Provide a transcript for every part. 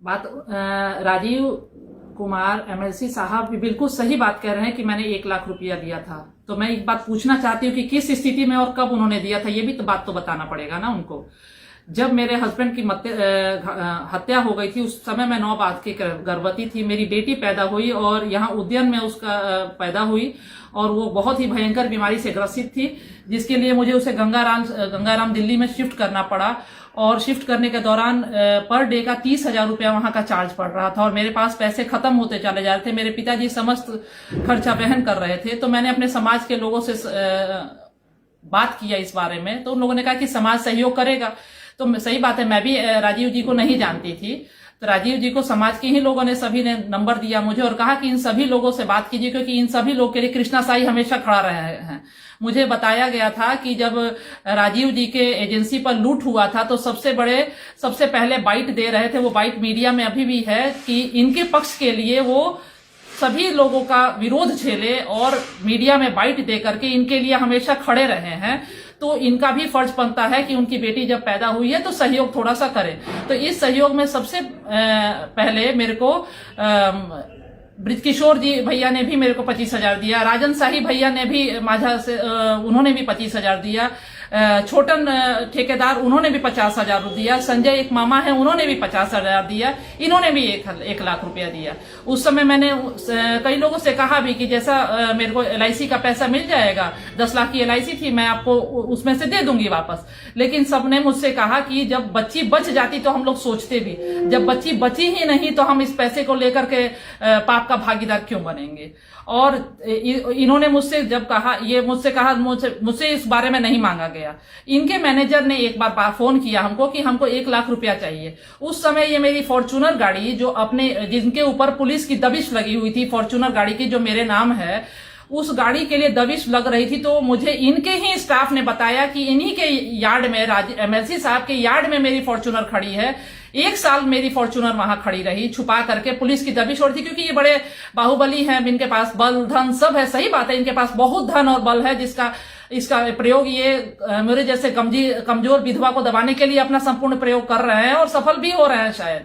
बात राजीव कुमार एमएलसी साहब भी बिल्कुल सही बात कह रहे हैं कि मैंने 1 लाख रुपया दिया था। तो मैं एक बात पूछना चाहती हूँ कि किस स्थिति में और कब उन्होंने दिया था, ये भी तो बात तो बताना पड़ेगा ना उनको। जब मेरे हस्बैंड की हत्या हो गई थी उस समय मैं 9 माह की गर्भवती थी। मेरी बेटी पैदा हुई और यहाँ उद्यान में उसका पैदा हुई और वो बहुत ही भयंकर बीमारी से ग्रसित थी, जिसके लिए मुझे उसे गंगाराम दिल्ली में शिफ्ट करना पड़ा। और शिफ्ट करने के दौरान पर डे का 30,000 रुपया वहां का चार्ज पड़ रहा था और मेरे पास पैसे खत्म होते चले जा रहे थे। मेरे पिताजी समस्त खर्चा वहन कर रहे थे। तो मैंने अपने समाज के लोगों से बात किया इस बारे में, तो उन लोगों ने कहा कि समाज सहयोग करेगा। तो सही बात है, मैं भी राजीव जी को नहीं जानती थी। तो राजीव जी को समाज के ही लोगों ने सभी ने नंबर दिया मुझे और कहा कि इन सभी लोगों से बात कीजिए, क्योंकि इन सभी लोग के लिए कृष्णा साई हमेशा खड़ा रहे हैं। मुझे बताया गया था कि जब राजीव जी के एजेंसी पर लूट हुआ था तो सबसे पहले बाइट दे रहे थे, वो बाइट मीडिया में अभी भी है, कि इनके पक्ष के लिए वो सभी लोगों का विरोध झेले और मीडिया में बाइट दे करके इनके लिए हमेशा खड़े रहे हैं। तो इनका भी फर्ज बनता है कि उनकी बेटी जब पैदा हुई है तो सहयोग थोड़ा सा करें। तो इस सहयोग में सबसे पहले मेरे को ब्रिजकिशोर जी भैया ने भी मेरे को 25,000 दिया, राजन शाही भैया ने भी माझा से उन्होंने भी 25,000 दिया, छोटन ठेकेदार उन्होंने भी 50,000 दिया, संजय एक मामा है उन्होंने भी 50,000 दिया, इन्होंने भी 1 लाख रुपया दिया। उस समय मैंने कई लोगों से कहा भी कि जैसा मेरे को LIC का पैसा मिल जाएगा, 10 लाख की LIC थी, मैं आपको उसमें से दे दूंगी वापस। लेकिन सबने मुझसे कहा कि जब बच्ची बच जाती तो हम लोग सोचते भी, जब बच्ची बची ही नहीं तो हम इस पैसे को लेकर के पाप का भागीदार क्यों बनेंगे। और इन्होंने मुझसे जब कहा, ये मुझसे इस बारे में नहीं मांगा गया। इनके मैनेजर ने एक बार फोन किया हमको कि हमको 1 लाख रुपया चाहिए। उस समय ये मेरी फॉर्च्यूनर गाड़ी जो जिनके ऊपर पुलिस की दबिश लगी हुई थी, फॉर्च्यूनर गाड़ी की जो मेरे नाम है, उस गाड़ी के लिए दबिश लग रही थी। तो मुझे इनके ही स्टाफ ने बताया कि इन्हीं के यार्ड में, MLC साहब के यार्ड में मेरी फॉर्च्यूनर खड़ी है। 1 साल मेरी फॉर्च्यूनर वहां खड़ी रही छुपा करके, पुलिस की दबिश और थी, क्योंकि ये बड़े बाहुबली हैं, इनके पास बल धन सब है। सही बात है, इनके पास बहुत धन और बल है, इसका प्रयोग ये मेरे जैसे कमजोर विधवा को दबाने के लिए अपना संपूर्ण प्रयोग कर रहे हैं और सफल भी हो रहे हैं शायद।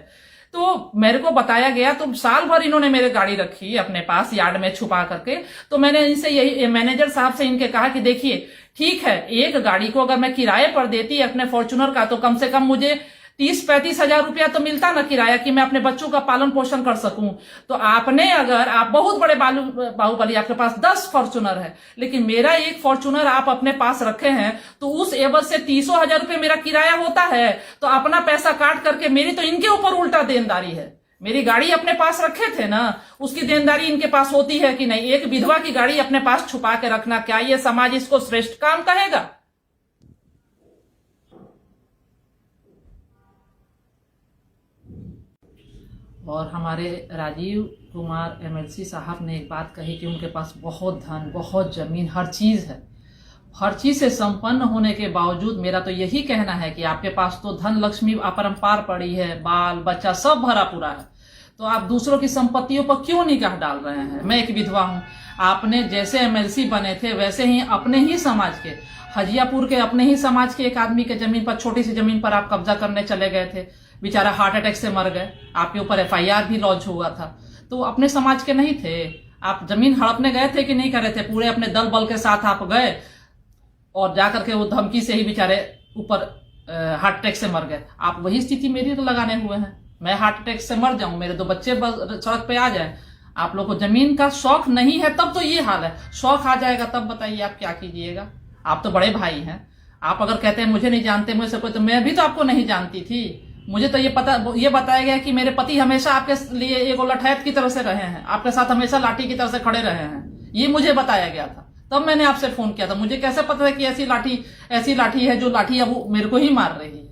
तो मेरे को बताया गया, तो साल भर इन्होंने मेरे गाड़ी रखी अपने पास यार्ड में छुपा करके। तो मैंने इनसे यही मैनेजर साहब से इनके कहा कि देखिए ठीक है, एक गाड़ी को अगर मैं किराए पर देती अपने फॉर्च्यूनर का तो कम से कम मुझे 30-35 हजार रुपया तो मिलता ना किराया, कि मैं अपने बच्चों का पालन पोषण कर सकूं। तो आपने अगर आप बहुत बड़े बाहुबली, आपके पास 10 फॉर्च्यूनर है, लेकिन मेरा एक फॉर्च्यूनर आप अपने पास रखे हैं, तो उस एवज से 30,000 रुपये मेरा किराया होता है। तो अपना पैसा काट करके मेरी तो इनके ऊपर उल्टा देनदारी है। मेरी गाड़ी अपने पास रखे थे ना, उसकी देनदारी इनके पास होती है कि नहीं। एक विधवा की गाड़ी अपने पास छुपा के रखना, क्या ये समाज इसको श्रेष्ठ काम कहेगा? और हमारे राजीव कुमार MLC साहब ने एक बात कही कि उनके पास बहुत धन, बहुत जमीन, हर चीज है। हर चीज से संपन्न होने के बावजूद मेरा तो यही कहना है कि आपके पास तो धन लक्ष्मी अपरंपार पड़ी है, बाल बच्चा सब भरा पूरा है, तो आप दूसरों की संपत्तियों पर क्यों निगाह डाल रहे हैं? मैं एक विधवा हूं, आपने जैसे MLC बने थे वैसे ही अपने ही समाज के, हजियापुर के अपने ही समाज के एक आदमी के जमीन पर, छोटी सी जमीन पर आप कब्जा करने चले गए थे, बेचारा हार्ट अटैक से मर गए, आपके ऊपर FIR भी लॉन्च हुआ था। तो अपने समाज के नहीं थे, आप जमीन हड़पने गए थे कि नहीं करे थे? पूरे अपने दल बल के साथ आप गए और जाकर के वो धमकी से ही बेचारे ऊपर हार्ट अटैक से मर गए। आप वही स्थिति मेरी तो लगाने हुए हैं, मैं हार्ट अटैक से मर जाऊं, मेरे 2 बच्चे सड़क पे आ जाए। आप लोग को जमीन का शौक नहीं है तब तो ये हाल है, शौक आ जाएगा तब बताइए आप क्या कीजिएगा? आप तो बड़े भाई हैं, आप अगर कहते हैं मुझे नहीं जानते मुझसे कोई, तो मैं भी तो आपको नहीं जानती थी। मुझे तो ये बताया गया कि मेरे पति हमेशा आपके लिए एक लठैत की तरह से रहे हैं, आपके साथ हमेशा लाठी की तरह से खड़े रहे हैं, ये मुझे बताया गया था। तब मैंने आपसे फोन किया था। मुझे कैसे पता है कि ऐसी लाठी है जो लाठी अब मेरे को ही मार रही है?